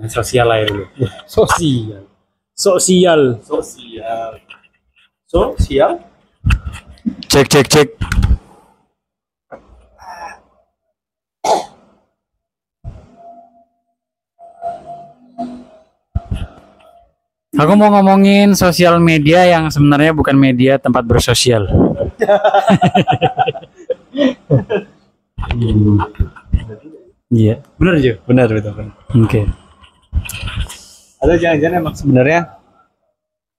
Sosial lah dulu. Sosial. Sosial. Sosial. Sosial. Cek. Aku mau ngomongin sosial media yang sebenarnya bukan media tempat bersosial. Iya, Bener aja. Bener betul. oke. Atau jangan-jangan emang sebenarnya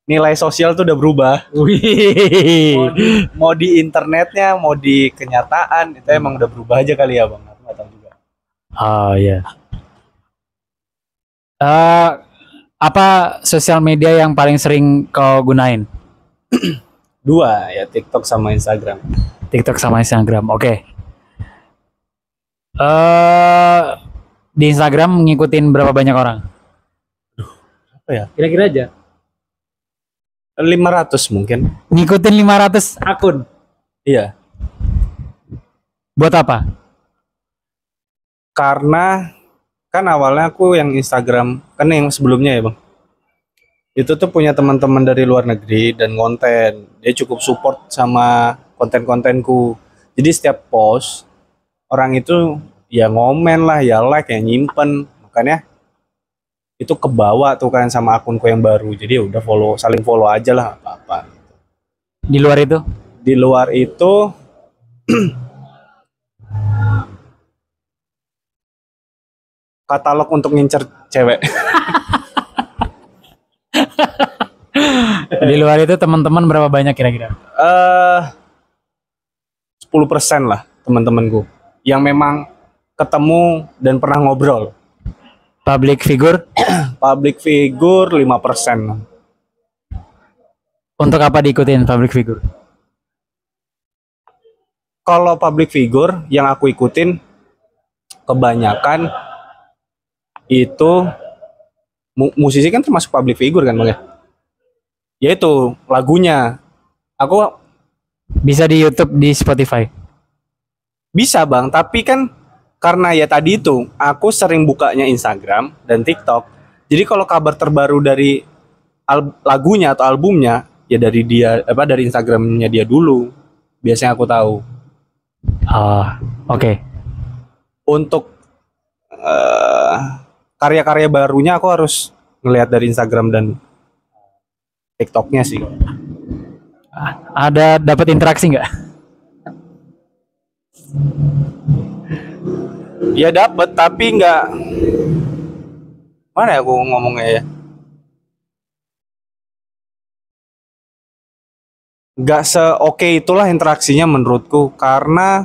nilai sosial tuh udah berubah. Wih. Mau di internetnya, mau di kenyataan itu emang udah berubah aja kali ya bang. Aku nggak tahu juga. Oh iya. Apa sosial media yang paling sering kau gunain? Dua ya, TikTok sama Instagram. TikTok sama Instagram. Oke. Di Instagram ngikutin berapa banyak orang? Apa ya? Kira-kira aja. 500 mungkin. Ngikutin 500 Akun. Iya. buat apa? Karena kan awalnya aku yang Instagram kan yang sebelumnya ya bang. Itu tuh punya teman-teman dari luar negeri dan konten. Dia cukup support sama konten-kontenku. Jadi setiap post orang itu ya ngomen lah, ya like, ya nyimpen. Makanya itu kebawa tuh kan sama akunku yang baru. Jadi ya udah saling follow aja lah apa-apa. Di luar itu? Di luar itu katalog untuk ngincer cewek. Di luar itu teman-teman berapa banyak kira-kira? 10% lah teman-temanku yang memang ketemu dan pernah ngobrol. Public figure? Public figure 5%. Untuk apa diikutin public figure? Kalau public figure yang aku ikutin kebanyakan itu musisi kan termasuk public figure kan bang ya? Yaitu lagunya. Aku Bisa di YouTube, di Spotify. bisa bang, tapi kan karena ya tadi itu aku sering bukanya Instagram dan TikTok. Jadi kalau kabar terbaru dari lagunya atau albumnya ya dari dia dari Instagramnya dia dulu. Biasanya aku tahu. Oke. Untuk karya-karya barunya aku harus ngelihat dari Instagram dan TikToknya sih. Ada dapat interaksi nggak? Ya dapat tapi nggak, mana ya aku ngomongnya ya, nggak se-oke itulah interaksinya menurutku. Karena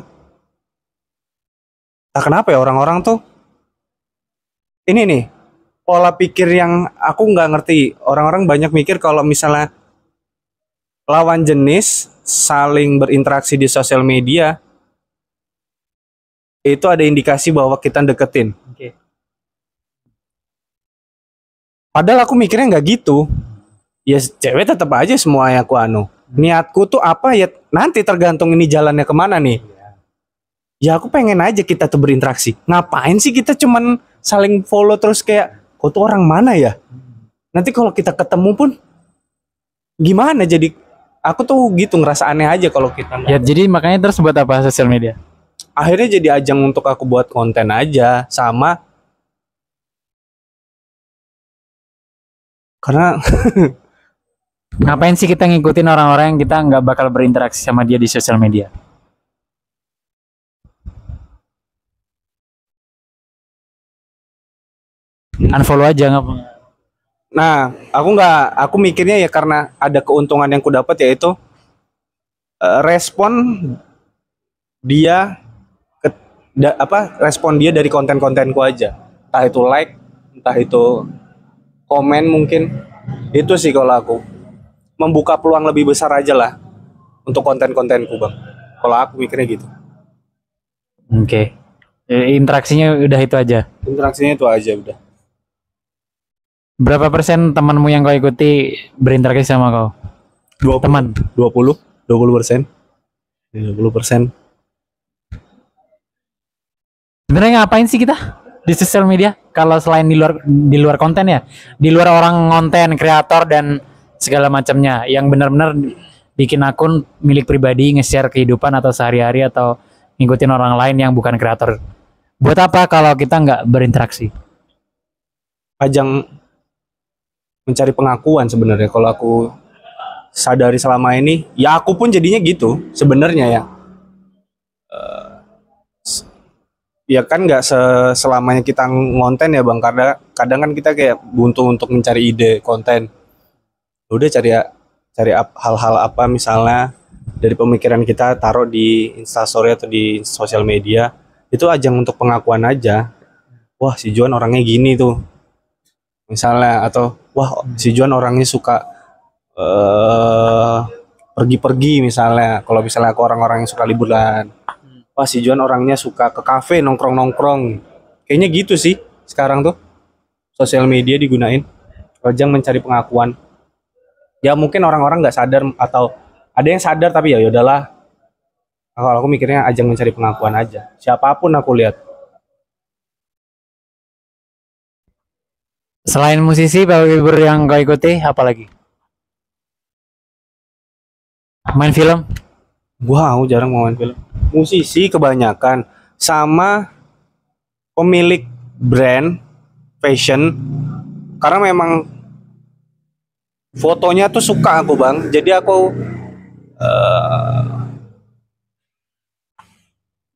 tak kenapa ya orang-orang tuh ini nih pola pikir yang aku nggak ngerti. Orang-orang banyak mikir kalau misalnya lawan jenis saling berinteraksi di sosial media itu ada indikasi bahwa kita deketin. Oke. Padahal aku mikirnya nggak gitu. Ya cewek tetap aja semua yang aku anu. Niatku tuh apa ya nanti tergantung ini jalannya kemana nih. Ya aku pengen aja kita tuh berinteraksi. Ngapain sih kita cuman saling follow terus kayak kau tuh orang mana ya? Nanti kalau kita ketemu pun gimana jadi? Aku tuh gitu ngerasa aneh aja kalau kita. Ya jadi makanya terus buat apa sosial media? Akhirnya jadi ajang untuk aku buat konten aja sama karena Ngapain sih kita ngikutin orang-orang yang kita nggak bakal berinteraksi sama dia di sosial media? Unfollow aja nggak? nah, aku mikirnya ya karena ada keuntungan yang ku dapat yaitu respon dia respon dia dari konten-kontenku aja. Entah itu like, entah itu komen mungkin. Itu sih kalau aku membuka peluang lebih besar aja lah untuk konten-kontenku, Bang. Kalau aku mikirnya gitu. Oke. Interaksinya udah itu aja. Interaksinya itu aja udah. Berapa persen temanmu yang kau ikuti berinteraksi sama kau? 20, Teman. 20%. 20%. Sebenarnya ngapain sih kita di sosial media? kalau selain di luar konten ya, di luar orang konten kreator dan segala macamnya yang benar-benar bikin akun milik pribadi, nge-share kehidupan atau sehari-hari atau ngikutin orang lain yang bukan kreator. Buat apa kalau kita nggak berinteraksi? Ajang mencari pengakuan sebenarnya kalau aku sadari selama ini, ya aku pun jadinya gitu sebenarnya ya. Ya kan nggak selamanya kita ngonten ya bang, karena kadang kan kita kayak buntu untuk mencari ide konten. Udah cari hal-hal apa misalnya dari pemikiran kita taruh di Instastory atau di sosial media, itu ajang untuk pengakuan aja. Wah si Juan orangnya gini tuh misalnya, atau wah si Juan orangnya suka pergi-pergi misalnya. Kalau misalnya aku orang-orang yang suka liburan, wah si Juan orangnya suka ke kafe nongkrong-nongkrong. Kayaknya gitu sih sekarang tuh sosial media digunain ajang mencari pengakuan. Ya mungkin orang-orang nggak sadar atau ada yang sadar tapi ya udahlah. Kalau aku mikirnya ajang mencari pengakuan aja. Siapapun aku lihat. Selain musisi, public figure yang kau ikuti, apa lagi? Main film? Wow, jarang mau main film. Musisi kebanyakan sama pemilik brand fashion, karena memang fotonya tuh suka aku bang, jadi aku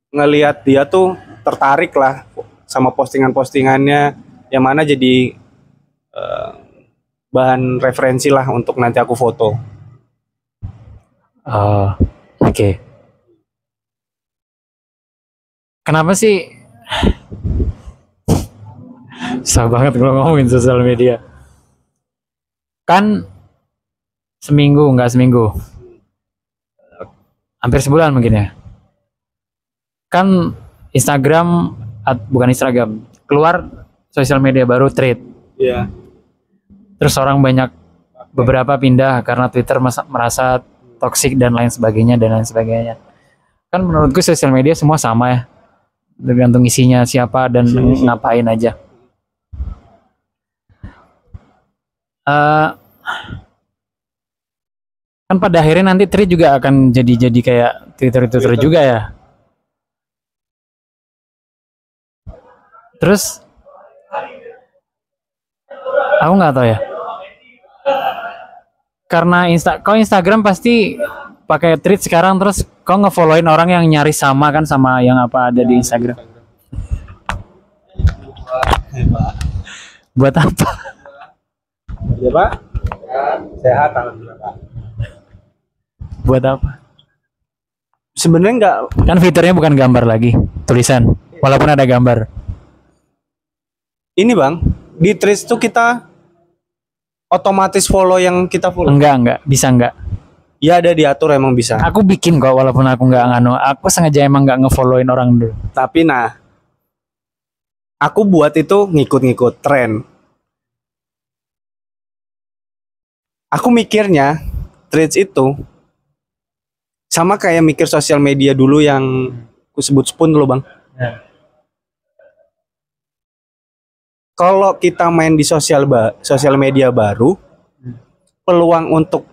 ngelihat dia tuh tertarik lah sama postingan-postingannya, yang mana jadi bahan referensi lah untuk nanti aku foto. Oh, oke. Kenapa sih? Susah banget kalau ngomongin sosial media. Kan nggak seminggu. Hampir sebulan mungkin ya. Kan bukan Instagram, keluar sosial media baru Thread. Iya. Terus orang banyak beberapa pindah karena Twitter merasa toksik dan lain sebagainya. Kan menurutku sosial media semua sama ya. Tergantung isinya siapa dan ngapain aja. Kan pada akhirnya nanti Thread juga akan jadi kayak Twitter juga ya. Terus aku nggak tahu ya. Karena Instagram pasti pakai Thread sekarang, terus kau ngefollowin orang yang nyaris sama kan sama yang apa ada di Instagram. Buat apa? Ya Pak, sehat alhamdulillah Pak. Buat apa? Sebenarnya nggak, Kan fiturnya bukan gambar lagi, tulisan. Walaupun ada gambar. ini bang, di Threads tuh kita otomatis follow yang kita follow. Enggak, bisa enggak. Ya ada diatur emang bisa. Aku bikin kok walaupun aku nggak nganu. Aku sengaja emang nggak ngefollowin orang dulu. Tapi nah, aku buat itu ngikut-ngikut tren. Aku mikirnya Threads itu sama kayak mikir sosial media dulu yang aku sebut Spoon dulu bang. Ya. Kalau kita main di sosial media baru, peluang untuk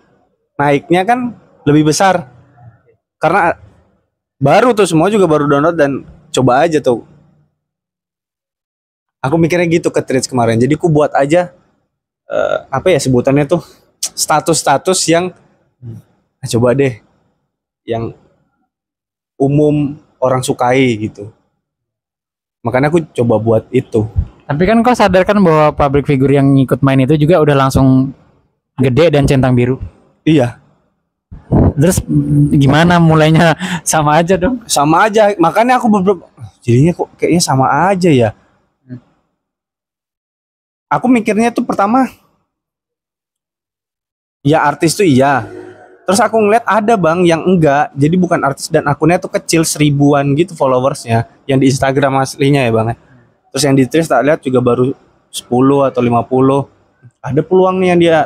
naiknya kan lebih besar. Karena baru tuh, semua juga baru download dan coba aja tuh. Aku mikirnya gitu ke Threads kemarin. Jadi aku buat aja apa ya sebutannya tuh, status-status yang coba deh yang umum orang sukai gitu. Makanya aku coba buat itu. Tapi kan kau sadar kan bahwa public figure yang ngikut main itu juga udah langsung gede dan centang biru. Iya. Terus gimana mulainya? Sama aja dong. Sama aja. Makanya aku jadinya kok kayaknya sama aja ya. Aku mikirnya tuh pertama, ya artis tuh iya. Terus aku ngeliat ada bang yang enggak. Jadi bukan artis dan akunnya tuh kecil, 1000-an gitu followersnya. Yang di Instagram aslinya ya bang. Terus yang di Threads tak lihat juga baru 10 atau 50. Ada peluang nih yang dia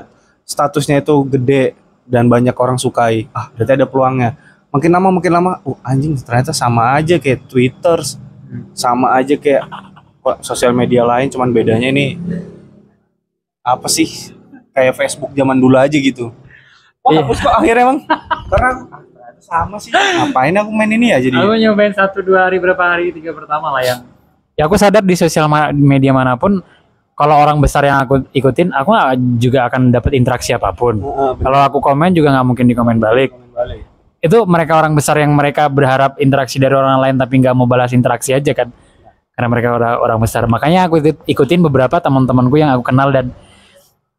statusnya itu gede dan banyak orang sukai. Berarti ada peluangnya. Makin lama anjing ternyata sama aja kayak Twitter, sama aja kayak sosial media lain, cuman bedanya ini apa sih? Kayak Facebook zaman dulu aja gitu. Wah, Iya. hapus kok akhirnya bang. Karena sama sih. Ngapain aku main ini ya jadi. Aku nyobain 1-2 hari, berapa hari, 3 pertama lah yang. Ya aku sadar di sosial media manapun, kalau orang besar yang aku ikutin, aku nggak juga akan dapat interaksi apapun. Kalau aku komen juga nggak mungkin dikomen balik. Itu mereka orang besar yang mereka berharap interaksi dari orang lain tapi nggak mau balas interaksi aja kan. Karena mereka orang besar. Makanya aku ikutin beberapa teman-temanku yang aku kenal dan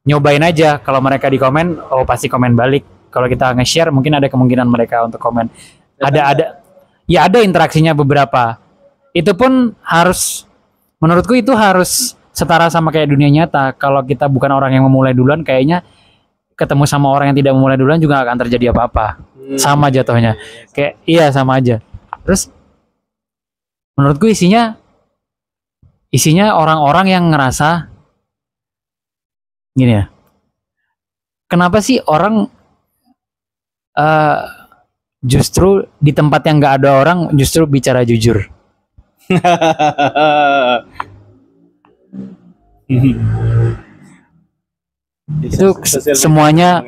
nyobain aja. Kalau mereka di komen, oh pasti komen balik. Kalau kita nge-share mungkin ada kemungkinan mereka untuk komen. Ya ada interaksinya beberapa. Itu pun harus, menurutku itu harus setara sama kayak dunia nyata. Kalau kita bukan orang yang memulai duluan, kayaknya ketemu sama orang yang tidak memulai duluan juga gak akan terjadi apa-apa. Sama jatuhnya. Kayak iya sama aja. Terus menurutku isinya orang-orang yang ngerasa gini ya. Kenapa sih orang justru di tempat yang nggak ada orang justru bicara jujur? Itu semuanya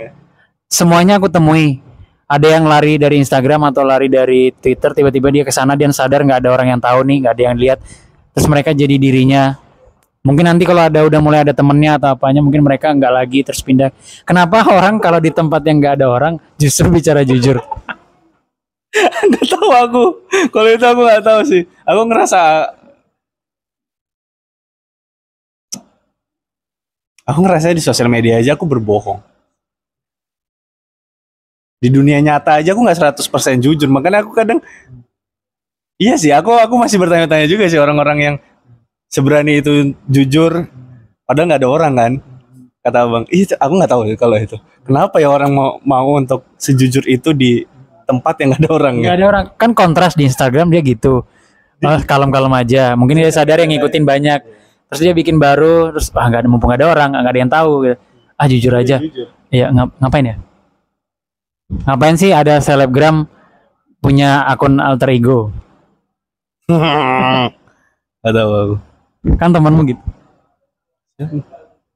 aku temui. Ada yang lari dari Instagram atau lari dari Twitter, tiba-tiba dia ke sana, dia sadar nggak ada orang yang tahu nih, nggak ada yang lihat. Terus mereka jadi dirinya. Mungkin nanti kalau udah mulai ada temennya atau apanya, mungkin mereka nggak lagi, terus pindah. Kenapa orang kalau di tempat yang nggak ada orang justru bicara jujur? Nggak tahu aku. Kalau itu aku nggak tahu sih. Aku ngerasa di sosial media aja aku berbohong. Di dunia nyata aja aku nggak 100% jujur. Makanya aku kadang iya sih, aku masih bertanya-tanya juga sih orang-orang yang seberani itu jujur padahal nggak ada orang kan. Kata abang, aku nggak tahu kalau itu. Kenapa ya orang mau untuk sejujur itu di tempat yang nggak ada orang Nggak ya? ada orang, kan kontras di Instagram dia gitu. Kalem-kalem aja. Mungkin dia sadar yang ngikutin banyak. Terus dia bikin baru, terus nggak ada, mumpung nggak ada orang, nggak ada yang tahu. Gitu. Jujur aja. Iya, ngapain ya? Ngapain sih ada selebgram punya akun alter ego? Nggak tahu aku. Kan temanmu gitu.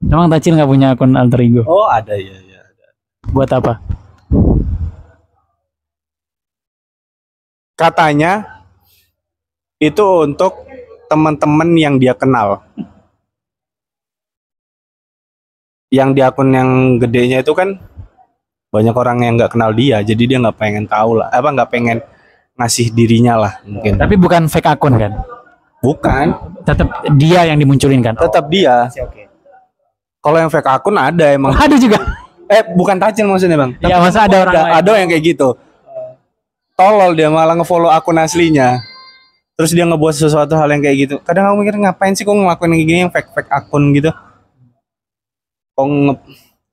Emang Tacil nggak punya akun alter ego? Oh ada ya. Buat apa? Katanya itu untuk teman-teman yang dia kenal. Yang di akun yang gedenya itu kan banyak orang yang nggak kenal dia, jadi dia nggak pengen tahu lah, nggak pengen ngasih dirinya lah mungkin. Tapi bukan fake akun kan? Bukan, Tetap dia yang dimunculin kan? tetap dia. Kalau yang fake akun ada emang. Ada juga. Bukan Tacil maksudnya bang. Ya masa ada orang lain? Ada yang kayak gitu. Tolol dia malah ngefollow akun aslinya. Terus dia ngebuat sesuatu hal yang kayak gitu. Kadang aku mikir ngapain sih kok ngelakuin kayak gini yang fake akun gitu.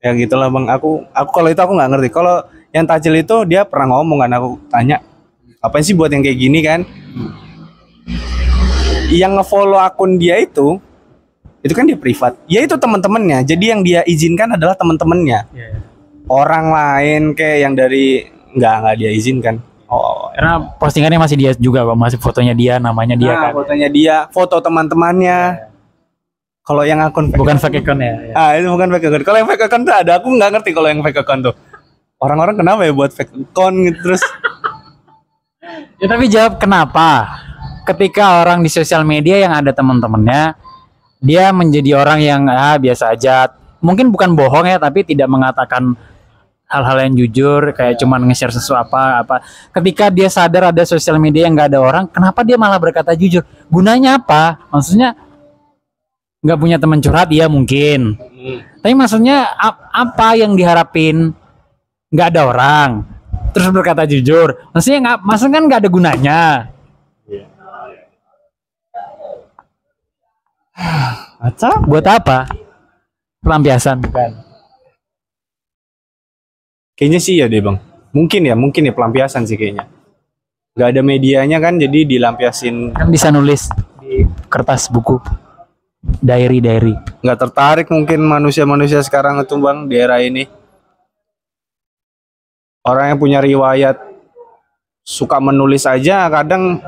Ya gitulah bang. Aku kalau itu aku nggak ngerti. Kalau yang Tacil itu dia pernah ngomong kan, aku tanya ngapain sih buat yang kayak gini kan? Yang ngefollow akun dia itu kan dia privat. Ya itu teman-temannya. Jadi yang dia izinkan adalah teman-temannya. Orang lain kayak yang dari nggak dia izinkan. Oh, Karena postingannya masih dia juga kok, masih fotonya dia, namanya dia kan. Fotonya dia, foto teman-temannya. Kalau yang akun fake Bukan fake account ya. itu bukan fake account. Kalau yang fake account tuh ada, aku nggak ngerti kalau yang fake account tuh. Orang-orang kenapa ya buat fake account gitu terus? Ya tapi jawab kenapa? Ketika orang di sosial media yang ada teman-temannya, dia menjadi orang yang biasa aja. Mungkin bukan bohong ya, tapi tidak mengatakan hal-hal yang jujur, kayak cuman nge-share sesuatu apa. Ketika dia sadar ada sosial media yang nggak ada orang, kenapa dia malah berkata jujur? Gunanya apa? Maksudnya nggak punya teman curhat, ya mungkin. Tapi maksudnya apa yang diharapin? Nggak ada orang, terus berkata jujur. Maksudnya kan nggak ada gunanya. Buat apa? Pelampiasan kan. Kayaknya sih ya deh bang. Mungkin ya pelampiasan sih kayaknya. Gak ada medianya kan, jadi dilampiasin. Kan bisa nulis di kertas buku, diary. Nggak tertarik mungkin manusia-manusia sekarang itu bang di era ini. Orang yang punya riwayat suka menulis aja kadang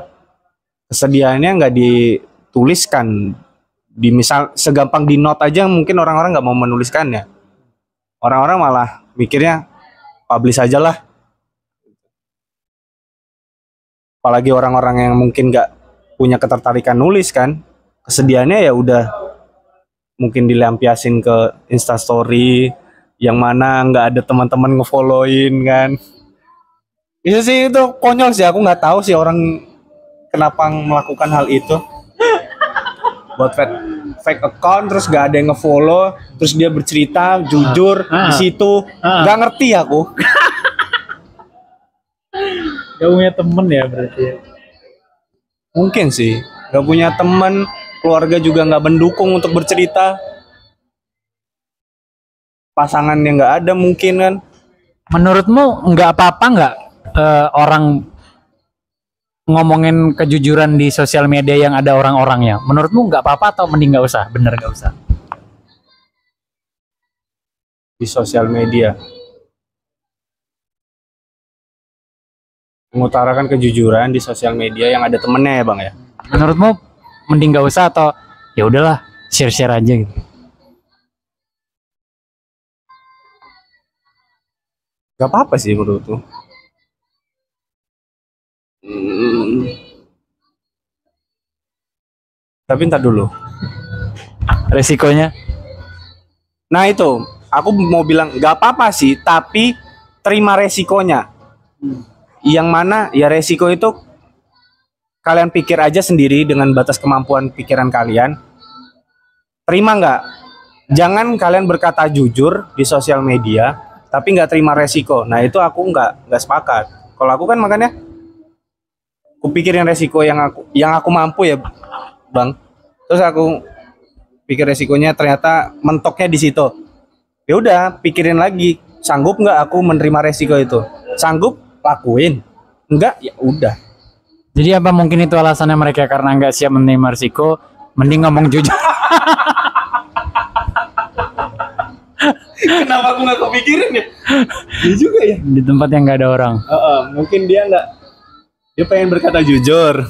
kesediaannya nggak dituliskan Di misal segampang di note aja mungkin orang-orang nggak mau menuliskannya. Orang-orang malah mikirnya publish aja lah. Apalagi orang-orang yang mungkin nggak punya ketertarikan nulis kan, kesediaannya ya udah mungkin dilampiasin ke Instastory yang mana nggak ada teman-teman ngefollowin kan. Bisa sih itu konyol sih, aku nggak tahu sih orang kenapa melakukan hal itu. Buat fake account terus gak ada yang ngefollow, terus dia bercerita jujur di situ, nggak ngerti aku. Gak punya temen ya berarti ya. Mungkin sih nggak punya teman, keluarga juga nggak mendukung untuk bercerita, pasangannya nggak ada mungkin kan. Menurutmu nggak apa-apa nggak orang ngomongin kejujuran di sosial media yang ada orang-orangnya? Menurutmu nggak apa-apa atau mending nggak usah? Bener nggak usah? Di sosial media mengutarakan kejujuran di sosial media yang ada temennya ya bang ya. Menurutmu mending nggak usah atau ya udahlah share-share aja gitu? Gak apa-apa sih menurutku. Tapi ntar dulu. Resikonya? Nah itu, aku mau bilang gak apa-apa sih, tapi terima resikonya. Yang mana ya resiko itu kalian pikir aja sendiri dengan batas kemampuan pikiran kalian. Terima nggak? Jangan kalian berkata jujur di sosial media, tapi nggak terima resiko. Nah itu aku nggak sepakat. Kalau aku kan makanya aku pikirin resiko yang aku mampu ya bang. Terus aku pikir resikonya ternyata mentoknya di situ. Ya udah, pikirin lagi, sanggup nggak aku menerima resiko itu? Sanggup, lakuin. Enggak, ya udah. Jadi apa mungkin itu alasannya mereka karena nggak siap menerima risiko, mending ngomong jujur? Kenapa aku nggak kepikirin ya? Dia juga ya. Di tempat yang nggak ada orang. Mungkin dia pengen berkata jujur.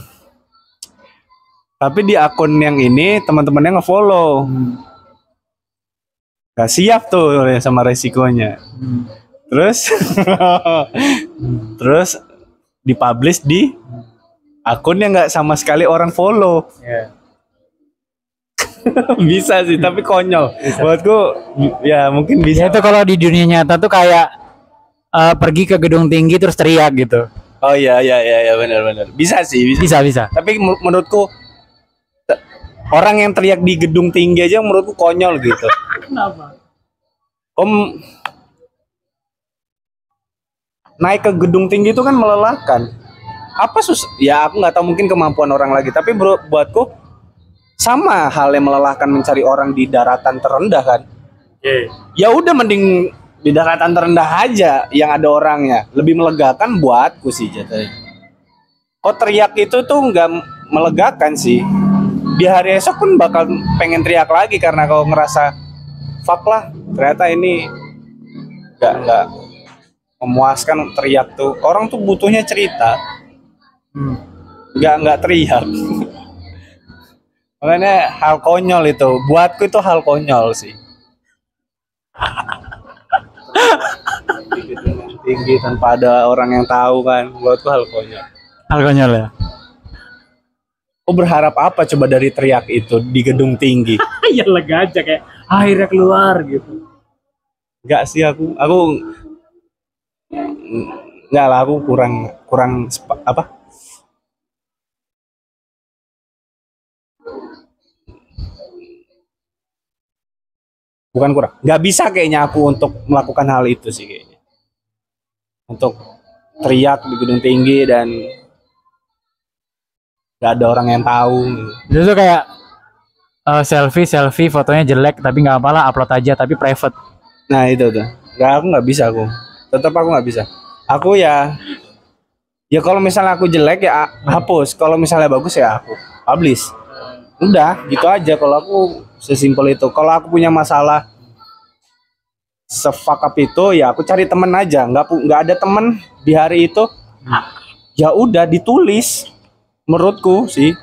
Tapi di akun yang ini teman-temannya ngefollow. Gak siap tuh sama resikonya. Terus dipublish di akun yang nggak sama sekali orang follow. Bisa sih, tapi konyol. Buatku ya mungkin bisa. Ya itu kalau di dunia nyata tuh kayak pergi ke gedung tinggi terus teriak gitu. Oh iya benar. Bisa sih, Bisa. Tapi menurutku orang yang teriak di gedung tinggi aja menurutku konyol gitu. Kenapa? Naik ke gedung tinggi itu kan melelahkan. Ya aku nggak tahu mungkin kemampuan orang lagi. Tapi buatku sama hal yang melelahkan mencari orang di daratan terendah kan. Ya udah mending di daratan terendah aja yang ada orangnya. Lebih melegakan buatku sih jatuhnya. Kok teriak itu tuh nggak melegakan sih. Di hari esok pun bakal pengen teriak lagi karena kau ngerasa fuck lah, ternyata ini nggak memuaskan teriak tuh. Orang tuh butuhnya cerita, nggak teriak. Makanya hal konyol itu, buatku itu hal konyol sih. Tinggi tanpa ada orang yang tahu kan, buatku hal konyol. Hal konyol ya. Aku berharap apa coba dari teriak itu di gedung tinggi? Ya lega aja kayak akhirnya keluar gitu. Enggak sih aku enggak lah, aku kurang apa? Bukan kurang. Enggak bisa kayaknya aku untuk melakukan hal itu sih kayaknya. Untuk teriak di gedung tinggi dan nggak ada orang yang tahu. Itu tuh kayak selfie fotonya jelek tapi nggak apa-apa upload aja tapi private. Nah itu tuh aku nggak bisa, tetap aku nggak bisa. Aku ya kalau misalnya aku jelek ya hapus, kalau misalnya bagus ya aku publish. Udah gitu aja, kalau aku sesimpel itu. Kalau aku punya masalah se-fuck up itu ya aku cari temen aja. Nggak ada temen di hari itu, ya udah ditulis. Menurutku sih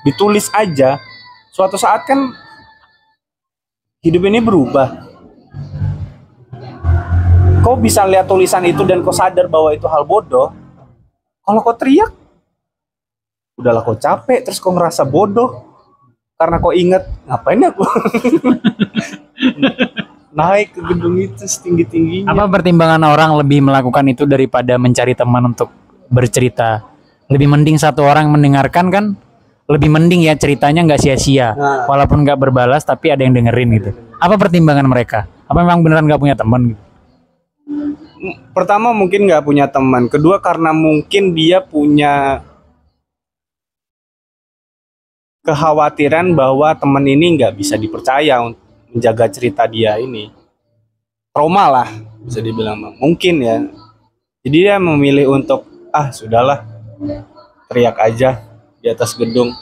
ditulis aja. Suatu saat kan hidup ini berubah. Kau bisa lihat tulisan itu dan kau sadar bahwa itu hal bodoh. Kalau kau teriak, udahlah kau capek, terus kau ngerasa bodoh. Karena kau ingat, ngapain aku naik ke gedung itu setinggi-tingginya. Apa pertimbangan orang lebih melakukan itu daripada mencari teman untuk bercerita? Lebih mending satu orang mendengarkan kan? Lebih mending ya ceritanya nggak sia-sia. Nah. Walaupun nggak berbalas tapi ada yang dengerin gitu. Apa pertimbangan mereka? Apa memang beneran nggak punya teman gitu? Pertama mungkin nggak punya teman. Kedua karena mungkin dia punya kekhawatiran bahwa teman ini nggak bisa dipercaya untuk menjaga cerita dia ini. Trauma lah bisa dibilang, mungkin ya. Jadi dia memilih untuk sudahlah, teriak aja di atas gedung.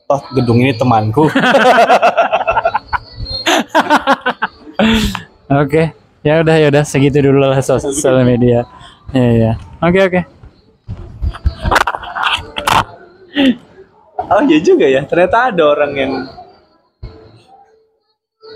Toh gedung ini temanku. Oke, ya udah segitu dulu lah sosial media. Ya. Oke. Oh iya juga ya, ternyata ada orang yang